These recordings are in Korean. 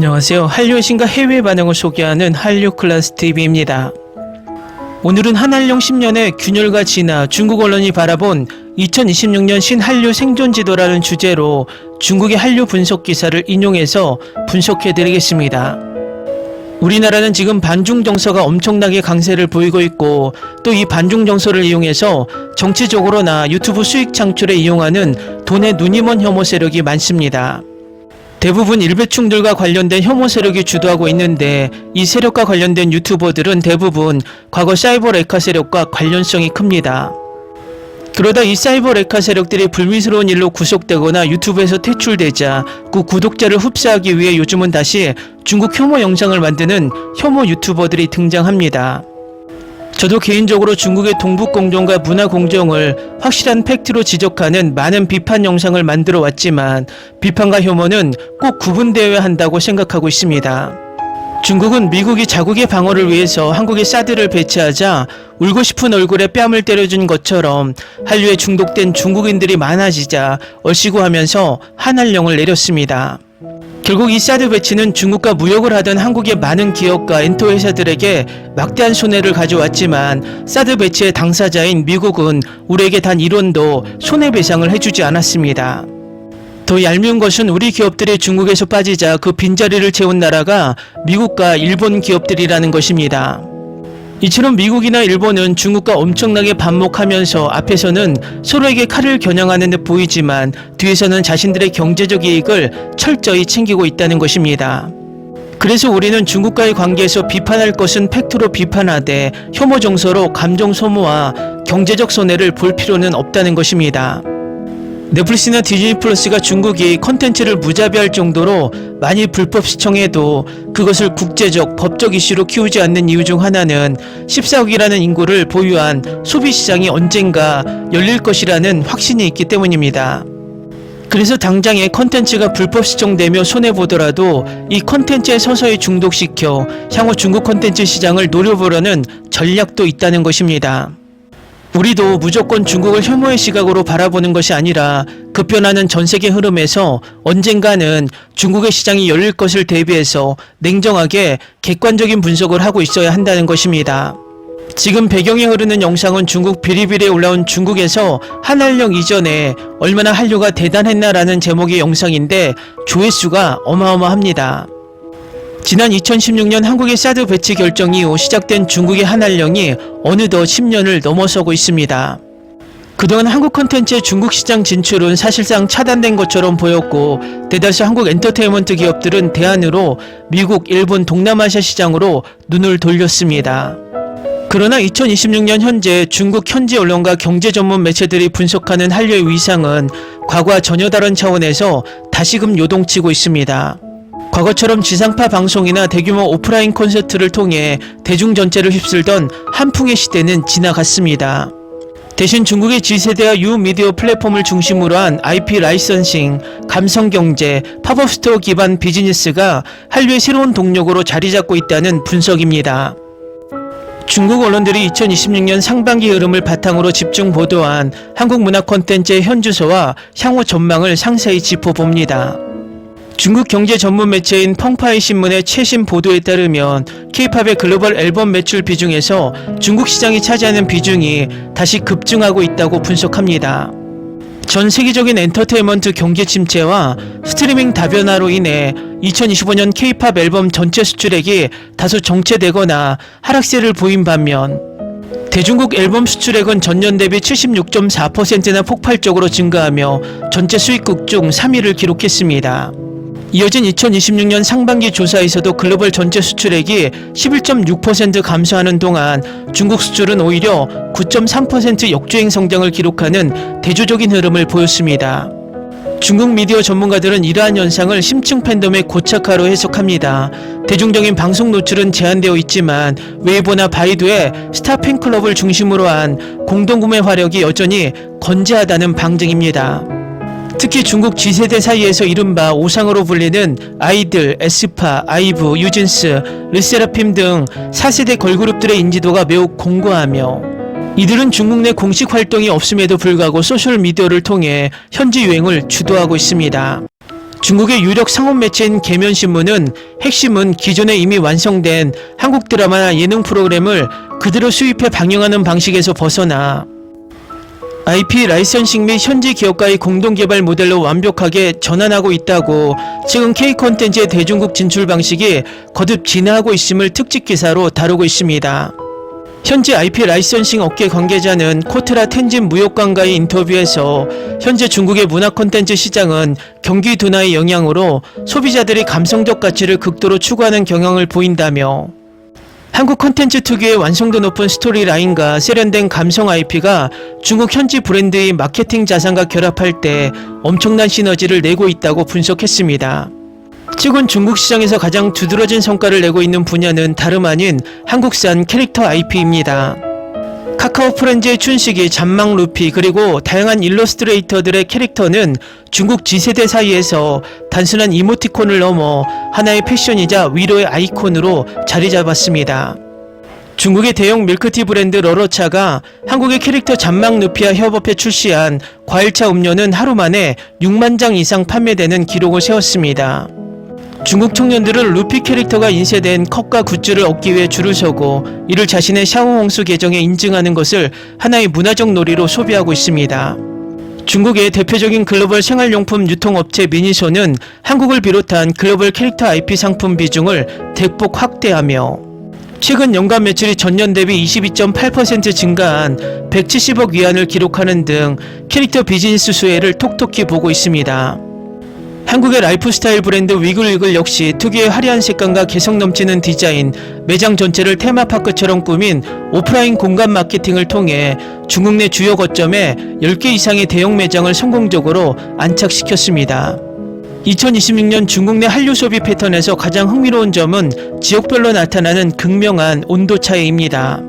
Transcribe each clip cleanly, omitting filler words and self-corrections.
안녕하세요. 한류의 신과 해외 반응을 소개하는 한류클래스TV입니다. 오늘은 한한령 10년의 균열과 진화, 중국 언론이 바라본 2026년 신한류 생존지도라는 주제로 중국의 한류 분석 기사를 인용해서 분석해드리겠습니다. 우리나라는 지금 반중 정서가 엄청나게 강세를 보이고 있고, 또 이 반중 정서를 이용해서 정치적으로나 유튜브 수익 창출에 이용하는 돈에 눈이 먼 혐오 세력이 많습니다. 대부분 일배충들과 관련된 혐오 세력이 주도하고 있는데, 이 세력과 관련된 유튜버들은 대부분 과거 사이버 레카 세력과 관련성이 큽니다. 그러다 이 사이버 레카 세력들이 불미스러운 일로 구속되거나 유튜브에서 퇴출되자 그 구독자를 흡수하기 위해 요즘은 다시 중국 혐오 영상을 만드는 혐오 유튜버들이 등장합니다. 저도 개인적으로 중국의 동북공정과 문화공정을 확실한 팩트로 지적하는 많은 비판 영상을 만들어 왔지만, 비판과 혐오는 꼭 구분되어야 한다고 생각하고 있습니다. 중국은 미국이 자국의 방어를 위해서 한국에 사드를 배치하자 울고 싶은 얼굴에 뺨을 때려준 것처럼 한류에 중독된 중국인들이 많아지자 얼씨구하면서 한한령을 내렸습니다. 결국 이 사드 배치는 중국과 무역을 하던 한국의 많은 기업과 엔터 회사들에게 막대한 손해를 가져왔지만, 사드 배치의 당사자인 미국은 우리에게 단 1원도 손해배상을 해주지 않았습니다. 더 얄미운 것은 우리 기업들이 중국에서 빠지자 그 빈자리를 채운 나라가 미국과 일본 기업들이라는 것입니다. 이처럼 미국이나 일본은 중국과 엄청나게 반목하면서 앞에서는 서로에게 칼을 겨냥하는 듯 보이지만 뒤에서는 자신들의 경제적 이익을 철저히 챙기고 있다는 것입니다. 그래서 우리는 중국과의 관계에서 비판할 것은 팩트로 비판하되 혐오 정서로 감정 소모와 경제적 손해를 볼 필요는 없다는 것입니다. 넷플릭스나 디즈니 플러스가 중국이 컨텐츠를 무자비할 정도로 많이 불법 시청해도 그것을 국제적, 법적 이슈로 키우지 않는 이유 중 하나는 14억이라는 인구를 보유한 소비시장이 언젠가 열릴 것이라는 확신이 있기 때문입니다. 그래서 당장에 컨텐츠가 불법 시청되며 손해보더라도 이 컨텐츠에 서서히 중독시켜 향후 중국 컨텐츠 시장을 노려보려는 전략도 있다는 것입니다. 우리도 무조건 중국을 혐오의 시각으로 바라보는 것이 아니라 급변하는 전세계 흐름에서 언젠가는 중국의 시장이 열릴 것을 대비해서 냉정하게 객관적인 분석을 하고 있어야 한다는 것입니다. 지금 배경에 흐르는 영상은 중국 비리비리에 올라온 중국에서 한한령 이전에 얼마나 한류가 대단했나라는 제목의 영상인데 조회수가 어마어마합니다. 지난 2016년 한국의 사드 배치 결정 이후 시작된 중국의 한한령이 어느덧 10년을 넘어서고 있습니다. 그동안 한국 콘텐츠의 중국 시장 진출은 사실상 차단된 것처럼 보였고, 대다수 한국 엔터테인먼트 기업들은 대안으로 미국, 일본, 동남아시아 시장으로 눈을 돌렸습니다. 그러나 2026년 현재 중국 현지 언론과 경제 전문 매체들이 분석하는 한류의 위상은 과거와 전혀 다른 차원에서 다시금 요동치고 있습니다. 과거처럼 지상파 방송이나 대규모 오프라인 콘서트를 통해 대중 전체를 휩쓸던 한풍의 시대는 지나갔습니다. 대신 중국의 G세대와 유미디어 플랫폼을 중심으로 한 IP 라이선싱, 감성경제, 팝업 스토어 기반 비즈니스가 한류의 새로운 동력으로 자리잡고 있다는 분석입니다. 중국 언론들이 2026년 상반기 흐름을 바탕으로 집중 보도한 한국 문화 콘텐츠의 현주소와 향후 전망을 상세히 짚어봅니다. 중국 경제 전문 매체인 펑파이 신문의 최신 보도에 따르면 K-팝의 글로벌 앨범 매출 비중에서 중국 시장이 차지하는 비중이 다시 급증하고 있다고 분석합니다. 전 세계적인 엔터테인먼트 경기 침체와 스트리밍 다변화로 인해 2025년 K-팝 앨범 전체 수출액이 다소 정체되거나 하락세를 보인 반면, 대중국 앨범 수출액은 전년 대비 76.4%나 폭발적으로 증가하며 전체 수익국 중 3위를 기록했습니다. 이어진 2026년 상반기 조사에서도 글로벌 전체 수출액이 11.6% 감소하는 동안 중국 수출은 오히려 9.3% 역주행 성장을 기록하는 대조적인 흐름을 보였습니다. 중국 미디어 전문가들은 이러한 현상을 심층 팬덤의 고착화로 해석합니다. 대중적인 방송 노출은 제한되어 있지만 웨이보나 바이두의 스타 팬클럽을 중심으로 한 공동구매 화력이 여전히 건재하다는 방증입니다. 특히 중국 G세대 사이에서 이른바 오상으로 불리는 아이들, 에스파, 아이브, 유진스, 르세라핌 등 4세대 걸그룹들의 인지도가 매우 공고하며, 이들은 중국 내 공식 활동이 없음에도 불구하고 소셜미디어를 통해 현지 유행을 주도하고 있습니다. 중국의 유력 상업 매체인 계면신문은 핵심은 기존에 이미 완성된 한국 드라마나 예능 프로그램을 그대로 수입해 방영하는 방식에서 벗어나 IP 라이선싱 및 현지 기업과의 공동개발 모델로 완벽하게 전환하고 있다고 최근 K-콘텐츠의 대중국 진출 방식이 거듭 진화하고 있음을 특집 기사로 다루고 있습니다. 현지 IP 라이선싱 업계 관계자는 코트라 텐진 무역관과의 인터뷰에서 현재 중국의 문화 콘텐츠 시장은 경기 둔화의 영향으로 소비자들이 감성적 가치를 극도로 추구하는 경향을 보인다며 한국 콘텐츠 특유의 완성도 높은 스토리라인과 세련된 감성 IP가 중국 현지 브랜드의 마케팅 자산과 결합할 때 엄청난 시너지를 내고 있다고 분석했습니다. 최근 중국 시장에서 가장 두드러진 성과를 내고 있는 분야는 다름 아닌 한국산 캐릭터 IP입니다. 카카오 프렌즈의 춘식이, 잔망 루피, 그리고 다양한 일러스트레이터들의 캐릭터는 중국 G세대 사이에서 단순한 이모티콘을 넘어 하나의 패션이자 위로의 아이콘으로 자리 잡았습니다. 중국의 대형 밀크티 브랜드 러러차가 한국의 캐릭터 잔망 루피와 협업해 출시한 과일차 음료는 하루 만에 6만 장 이상 판매되는 기록을 세웠습니다. 중국 청년들은 루피 캐릭터가 인쇄된 컵과 굿즈를 얻기 위해 줄을 서고 이를 자신의 샤오홍수 계정에 인증하는 것을 하나의 문화적 놀이로 소비하고 있습니다. 중국의 대표적인 글로벌 생활용품 유통업체 미니소는 한국을 비롯한 글로벌 캐릭터 IP 상품 비중을 대폭 확대하며 최근 연간 매출이 전년 대비 22.8% 증가한 170억 위안을 기록하는 등 캐릭터 비즈니스 수혜를 톡톡히 보고 있습니다. 한국의 라이프스타일 브랜드 위글위글 역시 특유의 화려한 색감과 개성 넘치는 디자인, 매장 전체를 테마파크처럼 꾸민 오프라인 공간 마케팅을 통해 중국 내 주요 거점에 10개 이상의 대형 매장을 성공적으로 안착시켰습니다. 2026년 중국 내 한류 소비 패턴에서 가장 흥미로운 점은 지역별로 나타나는 극명한 온도 차이입니다.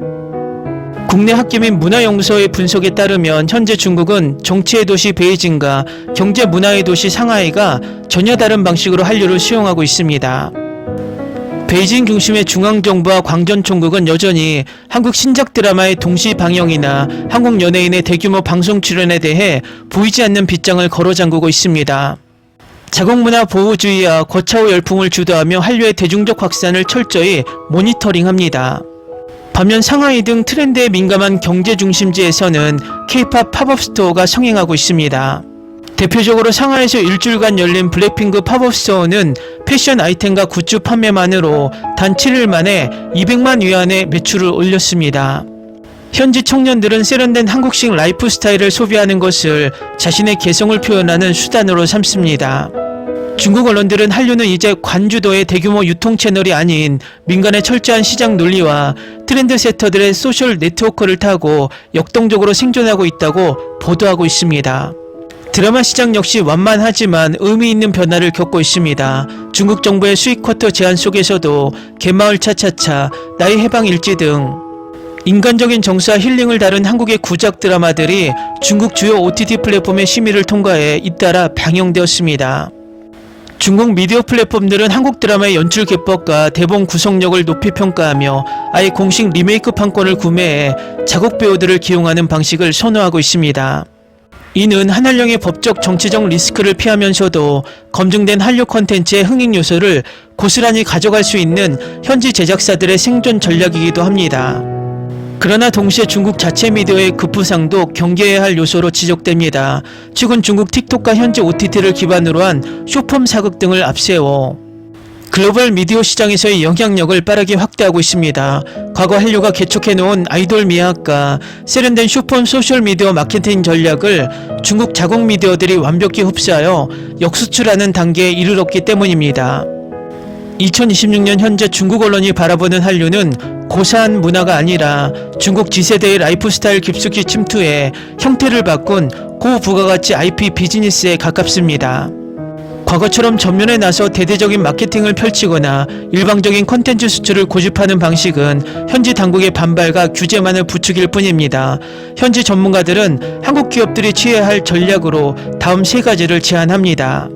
국내 학계민 문화연구소의 분석에 따르면 현재 중국은 정치의 도시 베이징과 경제 문화의 도시 상하이가 전혀 다른 방식으로 한류를 수용하고 있습니다. 베이징 중심의 중앙정부와 광전총국은 여전히 한국 신작 드라마의 동시 방영이나 한국 연예인의 대규모 방송 출연에 대해 보이지 않는 빗장을 걸어 잠그고 있습니다. 자국문화 보호주의와 거차오 열풍을 주도하며 한류의 대중적 확산을 철저히 모니터링합니다. 반면 상하이 등 트렌드에 민감한 경제 중심지에서는 K-팝 팝업 스토어가 성행하고 있습니다. 대표적으로 상하이에서 일주일간 열린 블랙핑크 팝업 스토어는 패션 아이템과 굿즈 판매만으로 단 7일 만에 200만 위안의 매출을 올렸습니다. 현지 청년들은 세련된 한국식 라이프 스타일을 소비하는 것을 자신의 개성을 표현하는 수단으로 삼습니다. 중국 언론들은 한류는 이제 관주도의 대규모 유통 채널이 아닌 민간의 철저한 시장 논리와 트렌드 세터들의 소셜 네트워크를 타고 역동적으로 생존하고 있다고 보도하고 있습니다. 드라마 시장 역시 완만하지만 의미 있는 변화를 겪고 있습니다. 중국 정부의 수익 쿼터 제한 속에서도 갯마을 차차차, 나의 해방 일지 등 인간적인 정서와 힐링을 다룬 한국의 구작 드라마들이 중국 주요 OTT 플랫폼의 심의를 통과해 잇따라 방영되었습니다. 중국 미디어 플랫폼들은 한국 드라마의 연출 기법과 대본 구성력을 높이 평가하며 아예 공식 리메이크 판권을 구매해 자국 배우들을 기용하는 방식을 선호하고 있습니다. 이는 한한령의 법적 정치적 리스크를 피하면서도 검증된 한류 콘텐츠의 흥행 요소를 고스란히 가져갈 수 있는 현지 제작사들의 생존 전략이기도 합니다. 그러나 동시에 중국 자체 미디어의 급부상도 경계해야 할 요소로 지적됩니다. 최근 중국 틱톡과 현지 OTT를 기반으로 한 쇼폼 사극 등을 앞세워 글로벌 미디어 시장에서의 영향력을 빠르게 확대하고 있습니다. 과거 한류가 개척해놓은 아이돌 미학과 세련된 쇼폼 소셜미디어 마케팅 전략을 중국 자국 미디어들이 완벽히 흡수하여 역수출하는 단계에 이르렀기 때문입니다. 2026년 현재 중국 언론이 바라보는 한류는 고사한 문화가 아니라 중국 G세대의 라이프스타일 깊숙이 침투해 형태를 바꾼 고부가가치 IP 비즈니스에 가깝습니다. 과거처럼 전면에 나서 대대적인 마케팅을 펼치거나 일방적인 콘텐츠 수출을 고집하는 방식은 현지 당국의 반발과 규제만을 부추길 뿐입니다. 현지 전문가들은 한국 기업들이 취해야 할 전략으로 다음 3가지를 제안합니다.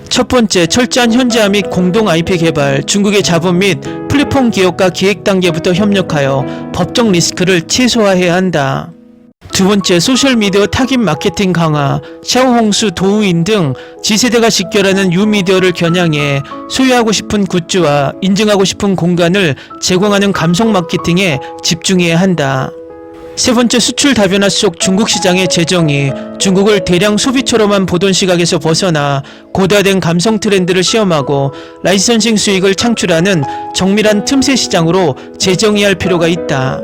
첫 번째, 철저한 현지화 및 공동 IP 개발, 중국의 자본 및 플랫폼 기업과 기획 단계부터 협력하여 법적 리스크를 최소화해야 한다. 두 번째, 소셜미디어 타깃 마케팅 강화, 샤오홍수, 도우인 등 지세대가 직결하는 뉴미디어를 겨냥해 소유하고 싶은 굿즈와 인증하고 싶은 공간을 제공하는 감성 마케팅에 집중해야 한다. 세 번째, 수출 다변화 속 중국 시장의 재정이 중국을 대량 소비처로만 보던 시각에서 벗어나 고도화된 감성 트렌드를 시험하고 라이선싱 수익을 창출하는 정밀한 틈새 시장으로 재정의할 필요가 있다.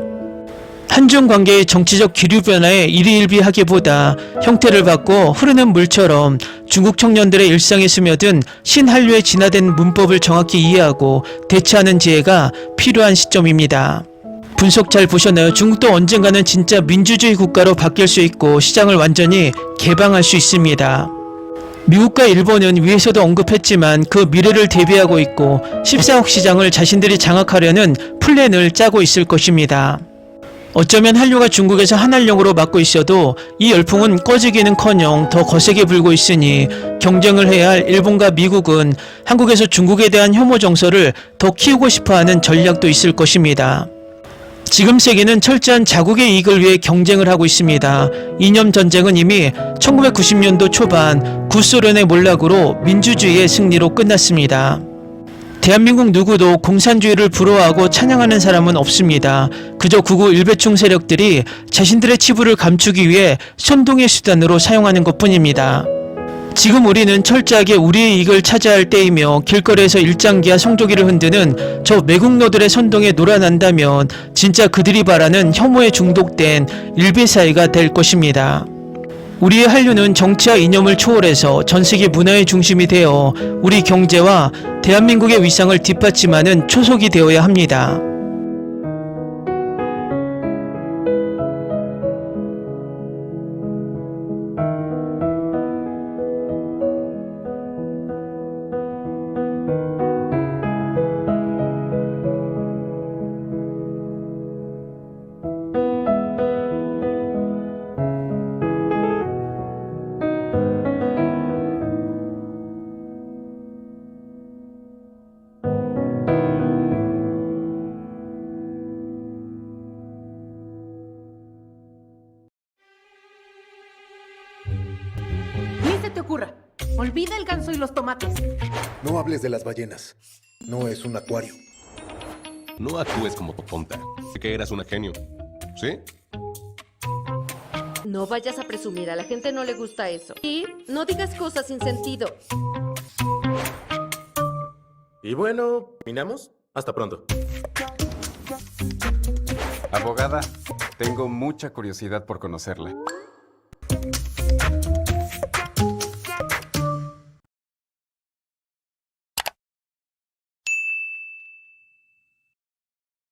한중 관계의 정치적 기류 변화에 일희일비하기보다 형태를 받고 흐르는 물처럼 중국 청년들의 일상에 스며든 신한류의 진화된 문법을 정확히 이해하고 대처하는 지혜가 필요한 시점입니다. 분석 잘 보셨나요? 중국도 언젠가는 진짜 민주주의 국가로 바뀔 수 있고 시장을 완전히 개방할 수 있습니다. 미국과 일본은 위에서도 언급했지만 그 미래를 대비하고 있고 14억 시장을 자신들이 장악하려는 플랜을 짜고 있을 것입니다. 어쩌면 한류가 중국에서 한한령으로 맡고 있어도 이 열풍은 꺼지기는커녕 더 거세게 불고 있으니 경쟁을 해야 할 일본과 미국은 한국에서 중국에 대한 혐오 정서를 더 키우고 싶어하는 전략도 있을 것입니다. 지금 세계는 철저한 자국의 이익을 위해 경쟁을 하고 있습니다. 이념 전쟁은 이미 1990년도 초반 구소련의 몰락으로 민주주의의 승리로 끝났습니다. 대한민국 누구도 공산주의를 부러워하고 찬양하는 사람은 없습니다. 그저 극우 일배충 세력들이 자신들의 치부를 감추기 위해 선동의 수단으로 사용하는 것뿐입니다. 지금 우리는 철저하게 우리의 이익을 차지할 때이며 길거리에서 일장기와 성조기를 흔드는 저 매국노들의 선동에 놀아난다면 진짜 그들이 바라는 혐오에 중독된 일베사회가 될 것입니다. 우리의 한류는 정치와 이념을 초월해서 전세계 문화의 중심이 되어 우리 경제와 대한민국의 위상을 뒷받침하는 초석이 되어야 합니다. Ni se te ocurra. Olvida el ganso y los tomates. No hables de las ballenas. No es un acuario. No actúes como tonta. Sé que eras una genio. ¿Sí? No vayas a presumir, a la gente no le gusta eso. Y no digas cosas sin sentido. Y bueno, ¿terminamos? Hasta pronto. Abogada, tengo mucha curiosidad por conocerla.